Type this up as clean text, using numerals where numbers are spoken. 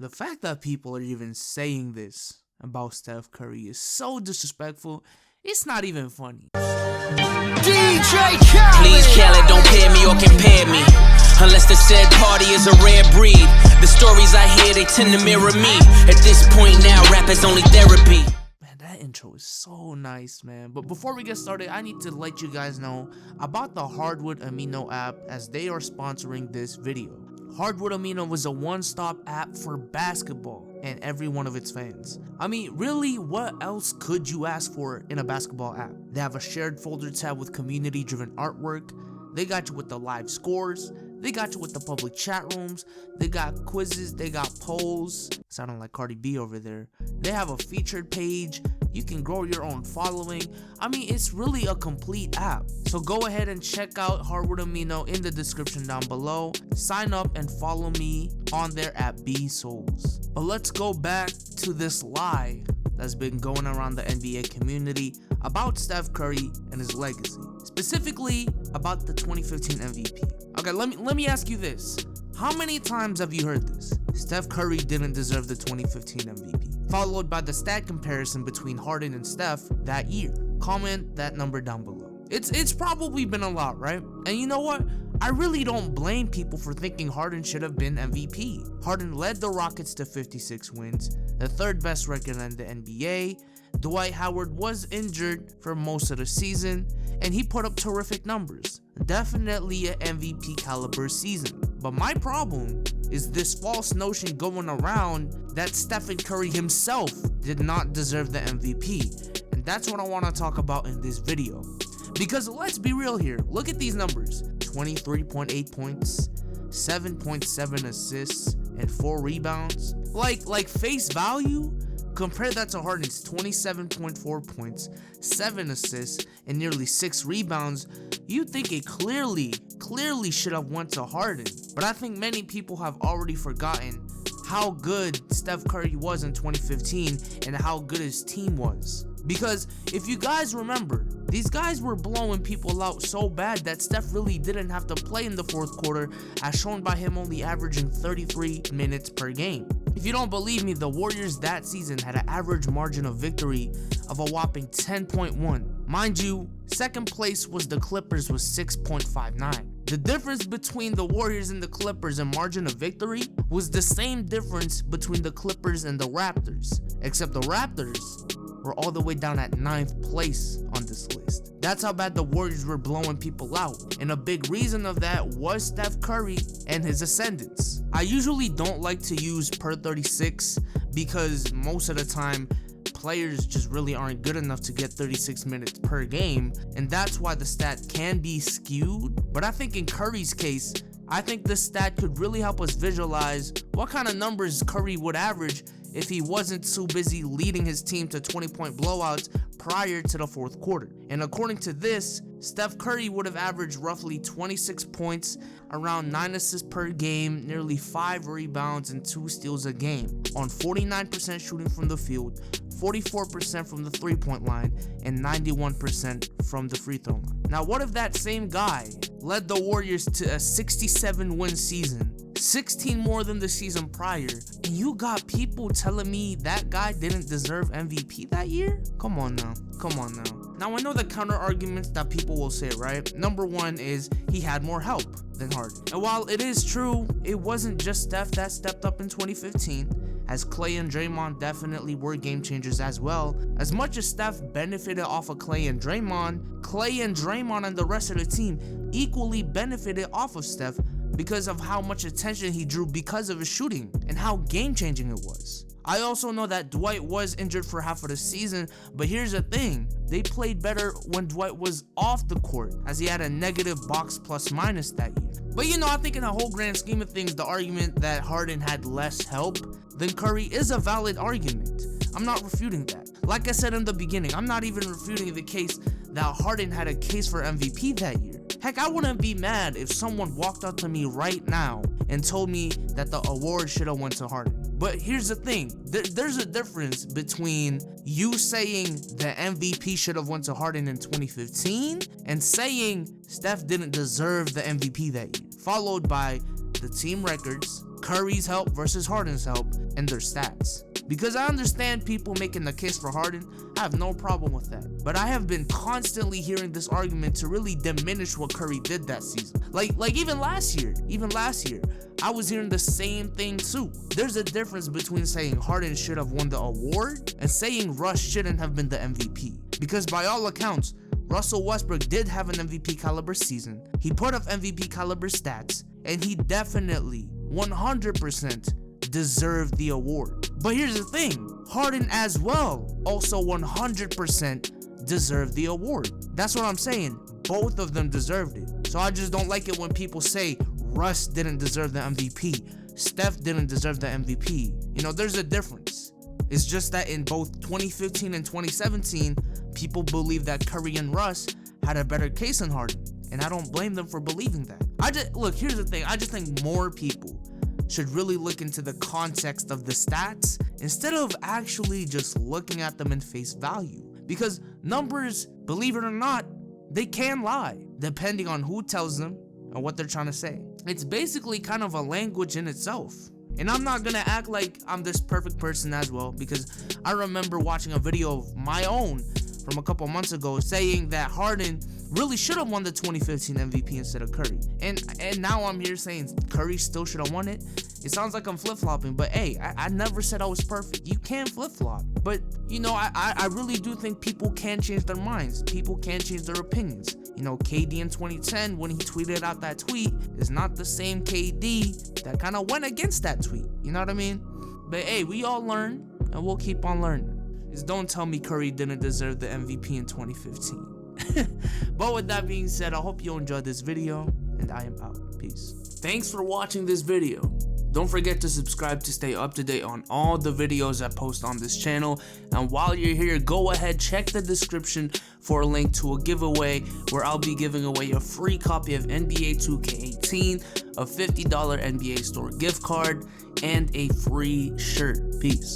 The fact that people are even saying this about Steph Curry is so disrespectful, it's not even funny. DJ Khaled. Please, Khaled, don't pair me or compare me. Unless the said party is a rare breed. The stories I hear, they tend to mirror me. At this point now, rap is only therapy. Man, that intro is so nice, man. But before we get started, I need to let you guys know about the Hardwood Amino app, as they are sponsoring this video. Hardwood Amino was a one-stop app for basketball and every one of its fans. I mean, really, what else could you ask for in a basketball app? They have a shared folder tab with community-driven artwork. They got you with the live scores. They got you with the public chat rooms. They got quizzes. They got polls. Sounding like Cardi B over there. They have a featured page. You can grow your own following. I mean, it's really a complete app. So go ahead and check out Hardwood Amino in the description down below. Sign up and follow me on there at Bsolz. But let's go back to this lie that's been going around the NBA community about Steph Curry and his legacy. Specifically about the 2015 MVP. Okay, let me ask you this. How many times have you heard this? Steph Curry didn't deserve the 2015 MVP. Followed by the stat comparison between Harden and Steph that year. Comment that number down below. It's probably been a lot, right? And you know what? I really don't blame people for thinking Harden should have been MVP. Harden led the Rockets to 56 wins, the third best record in the NBA. Dwight Howard was injured for most of the season, and he put up terrific numbers. Definitely an MVP caliber season. But my problem is this false notion going around that Stephen Curry himself did not deserve the MVP. And that's what I want to talk about in this video. Because let's be real here. Look at these numbers. 23.8 points, 7.7 assists, and 4 rebounds. Like face value, compare that to Harden's 27.4 points, 7 assists, and nearly 6 rebounds. You'd think it clearly should have went to Harden. But I think many people have already forgotten how good Steph Curry was in 2015 and how good his team was. Because if you guys remember, these guys were blowing people out so bad that Steph really didn't have to play in the fourth quarter, as shown by him only averaging 33 minutes per game. If you don't believe me, the Warriors that season had an average margin of victory of a whopping 10.1. Mind you, second place was the Clippers with 6.59. The difference between the Warriors and the Clippers in margin of victory was the same difference between the Clippers and the Raptors, except the Raptors were all the way down at 9th place on this list. That's how bad the Warriors were blowing people out. And a big reason of that was Steph Curry and his ascendance. I usually don't like to use per 36 because most of the time players just really aren't good enough to get 36 minutes per game, and that's why the stat can be skewed. But I think in Curry's case, I think this stat could really help us visualize what kind of numbers Curry would average if he wasn't too busy leading his team to 20-point blowouts prior to the fourth quarter. And according to this, Steph Curry would have averaged roughly 26 points, around 9 assists per game, nearly 5 rebounds, and 2 steals a game, on 49% shooting from the field, 44% from the three-point line, and 91% from the free throw line. Now, what if that same guy led the Warriors to a 67-win season, 16 more than the season prior, and you got people telling me that guy didn't deserve MVP that year? Come on now. Now I know the counter arguments that people will say, right? Number one is he had more help than Harden. And while it is true, it wasn't just Steph that stepped up in 2015, as Klay and Draymond definitely were game changers as well. As much as Steph benefited off of Klay and Draymond and the rest of the team equally benefited off of Steph because of how much attention he drew because of his shooting and how game-changing it was. I also know that Dwight was injured for half of the season, but here's the thing. They played better when Dwight was off the court, as he had a negative box plus minus that year. But you know, I think in a whole grand scheme of things, the argument that Harden had less help than Curry is a valid argument. I'm not refuting that. Like I said in the beginning, I'm not even refuting the case that Harden had a case for MVP that year. Heck, I wouldn't be mad if someone walked up to me right now and told me that the award should have went to Harden. But here's the thing, there's a difference between you saying the MVP should have went to Harden in 2015 and saying Steph didn't deserve the MVP that year, followed by the team records, Curry's help versus Harden's help and their stats. Because I understand people making the case for Harden, I have no problem with that. But I have been constantly hearing this argument to really diminish what Curry did that season. Like even last year, I was hearing the same thing too. There's a difference between saying Harden should have won the award and saying Russ shouldn't have been the MVP. Because by all accounts, Russell Westbrook did have an MVP caliber season. He put up MVP caliber stats, and he definitely 100% deserved the award. But here's the thing, Harden as well also 100% deserved the award. That's what I'm saying. Both of them deserved it. So I just don't like it when people say Russ didn't deserve the MVP, Steph didn't deserve the MVP. You know, there's a difference. It's just that in both 2015 and 2017, people believe that Curry and Russ had a better case than Harden, and I don't blame them for believing that. Look, here's the thing, I just think more people should really look into the context of the stats instead of actually just looking at them in face value. Because numbers, believe it or not, they can lie, depending on who tells them and what they're trying to say. It's basically kind of a language in itself. And I'm not gonna act like I'm this perfect person as well, because I remember watching a video of my own from a couple months ago saying that Harden really should have won the 2015 MVP instead of Curry. And now I'm here saying Curry still should have won it. It sounds like I'm flip-flopping, but hey, I never said I was perfect. You can flip-flop. But, you know, I really do think people can change their minds. People can change their opinions. You know, KD in 2010, when he tweeted out that tweet, is not the same KD that kind of went against that tweet. You know what I mean? But hey, we all learn, and we'll keep on learning. Just don't tell me Curry didn't deserve the MVP in 2015. But with that being said, I hope you enjoyed this video, and I am out. Peace. Thanks for watching this video. Don't forget to subscribe to stay up to date on all the videos I post on this channel. And while you're here, go ahead, check the description for a link to a giveaway where I'll be giving away a free copy of NBA 2K18, a $50 NBA store gift card, and a free shirt. Peace.